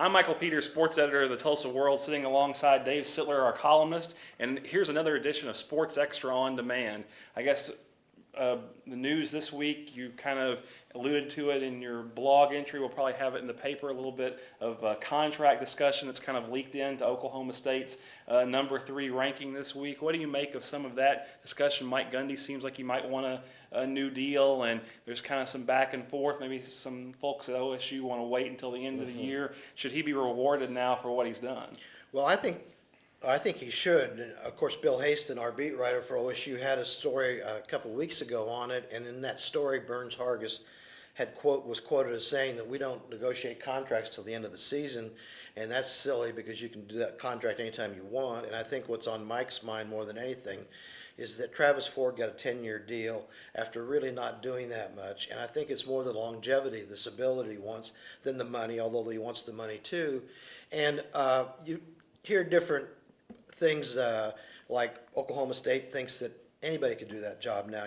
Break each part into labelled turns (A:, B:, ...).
A: I'm Michael Peters, sports editor of the Tulsa World, sitting alongside Dave Sittler, our columnist. And here's another edition of Sports Extra on Demand. I guess the news this week, you kind of alluded to it in your blog entry. We'll probably have it in the paper, a little bit of contract discussion that's kind of leaked into Oklahoma State's number 3 ranking this week. What do you make of some of that discussion? Mike Gundy seems like he might want a new deal, and there's kind of some back and forth. Maybe some folks at OSU want to wait until the end of the year. Should he be rewarded now for what he's done?
B: Well, I think he should. Of course, Bill Haston, our beat writer for OSU, had a story a couple of weeks ago on it, and in that story, Burns Hargis was quoted as saying that we don't negotiate contracts till the end of the season, and that's silly because you can do that contract anytime you want. And I think what's on Mike's mind more than anything is that Travis Ford got a 10-year deal after really not doing that much, and I think it's more the longevity, the stability he wants than the money, although he wants the money too. And you hear different things like Oklahoma State thinks that anybody could do that job now,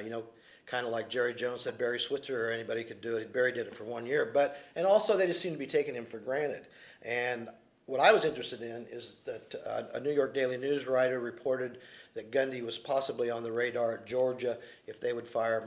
B: kind of like Jerry Jones said Barry Switzer or anybody could do it. Barry did it for 1 year, and also they just seem to be taking him for granted. And what I was interested in is that a New York Daily News writer reported that Gundy was possibly on the radar at Georgia if they would fire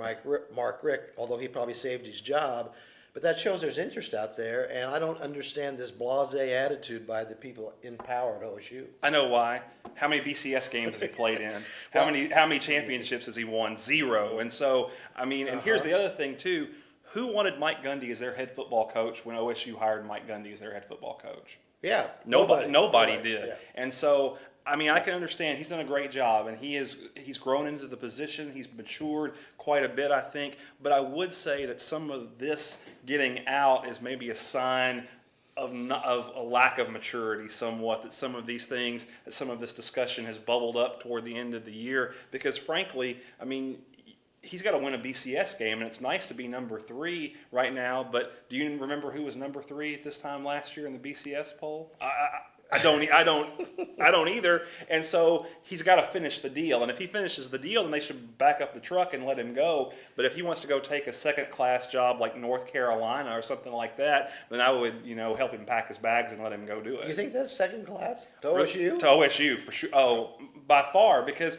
B: Mark Richt, although he probably saved his job. But that shows there's interest out there, and I don't understand this blasé attitude by the people in power at OSU.
A: I know why. How many BCS games has he played in? How many championships has he won? 0. And so, and here's the other thing too. Who wanted Mike Gundy as their head football coach when OSU hired Mike Gundy as their head football coach?
B: Yeah.
A: Nobody did.
B: Yeah.
A: And so, I can understand he's done a great job, and he's grown into the position. He's matured quite a bit, I think. But I would say that some of this getting out is maybe a sign of a lack of maturity somewhat, that some of these things, that some of this discussion has bubbled up toward the end of the year. Because frankly, he's got to win a BCS game, and it's nice to be number 3 right now. But do you remember who was number 3 at this time last year in the BCS poll? I don't either. And so he's got to finish the deal. And if he finishes the deal, then they should back up the truck and let him go. But if he wants to go take a second-class job like North Carolina or something like that, then I would, help him pack his bags and let him go do it.
B: You think that's second class to OSU?
A: To OSU, for sure. Oh, by far, because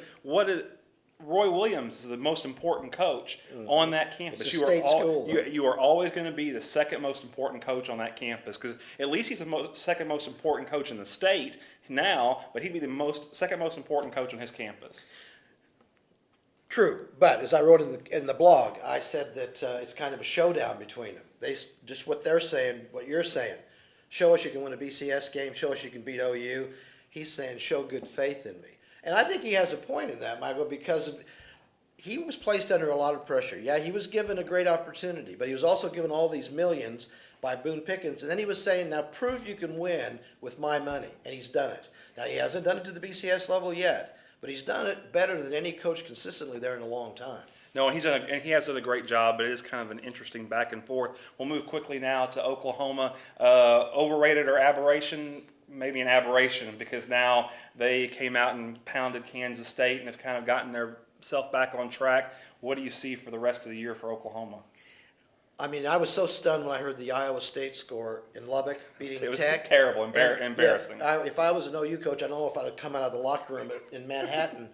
A: Roy Williams is the most important coach on that campus.
B: It's a state school.
A: You are always going to be the second most important coach on that campus, because at least he's the second most important coach in the state now, but he'd be the second most important coach on his campus.
B: True, but as I wrote in the blog, I said that it's kind of a showdown between them. Just what they're saying, what you're saying. Show us you can win a BCS game. Show us you can beat OU. He's saying show good faith in me. And I think he has a point in that, Michael, because he was placed under a lot of pressure. Yeah, he was given a great opportunity, but he was also given all these millions by Boone Pickens. And then he was saying, now prove you can win with my money. And he's done it. Now, he hasn't done it to the BCS level yet, but he's done it better than any coach consistently there in a long time.
A: No, and he has done a great job, but it is kind of an interesting back and forth. We'll move quickly now to Oklahoma. Overrated or aberration? Maybe an aberration, because now they came out and pounded Kansas State and have kind of gotten themselves back on track. What do you see for the rest of the year for Oklahoma?
B: I was so stunned when I heard the Iowa State score in Lubbock beating Tech.
A: It was terrible, embarrassing.
B: Yeah, if I was an OU coach, I don't know if I'd have come out of the locker room in Manhattan.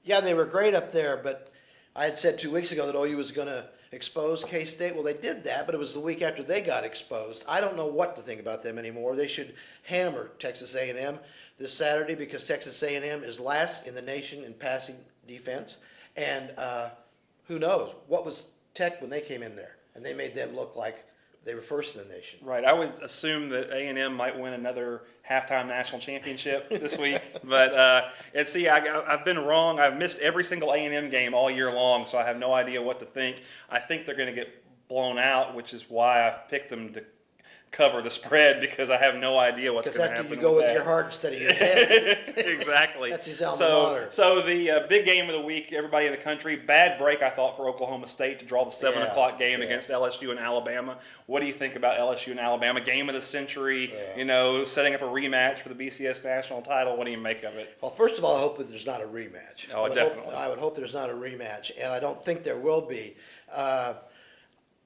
B: They were great up there, but I had said 2 weeks ago that OU was going to expose K-State. Well, they did that, but it was the week after they got exposed. I don't know what to think about them anymore. They should hammer Texas A&M this Saturday, because Texas A&M is last in the nation in passing defense. And who knows? What was Tech when they came in there? And they made them look like they were first in the nation.
A: Right. I would assume that A&M might win another halftime national championship this week. But I've been wrong. I've missed every single A&M game all year long, so I have no idea what to think. I think they're going to get blown out, which is why I've picked them to cover the spread, because I have no idea what's going to happen.
B: You go with your heart instead of your head.
A: Exactly.
B: That's his alma mater.
A: So the big game of the week, everybody in the country, bad break, I thought, for Oklahoma State to draw the 7 o'clock game against LSU and Alabama. What do you think about LSU and Alabama? Game of the century, setting up a rematch for the BCS national title. What do you make of it?
B: Well, first of all, I hope that there's not a rematch.
A: Oh, definitely.
B: I would hope there's not a rematch, and I don't think there will be.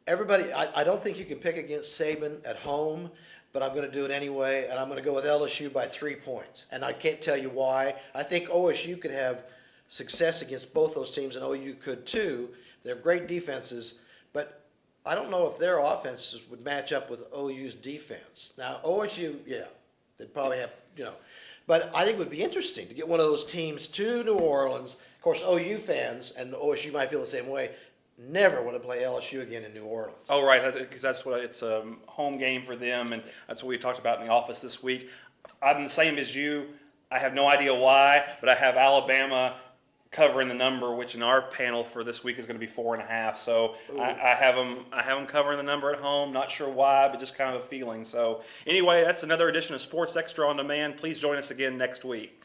B: everybody, I don't think you can pick against Saban at home, but I'm going to do it anyway, and I'm going to go with LSU by 3 points. And I can't tell you why. I think OSU could have success against both those teams, and OU could too. They're great defenses, but I don't know if their offenses would match up with OU's defense. Now, OSU, yeah, they'd probably have, but I think it would be interesting to get one of those teams to New Orleans. Of course, OU fans, and OSU might feel the same way, never want to play LSU again in New Orleans.
A: Oh, right, because that's what it's a home game for them, and that's what we talked about in the office this week. I'm the same as you. I have no idea why, but I have Alabama covering the number, which in our panel for this week is going to be 4.5. So I have them covering the number at home. Not sure why, but just kind of a feeling. So anyway, that's another edition of Sports Extra on Demand. Please join us again next week.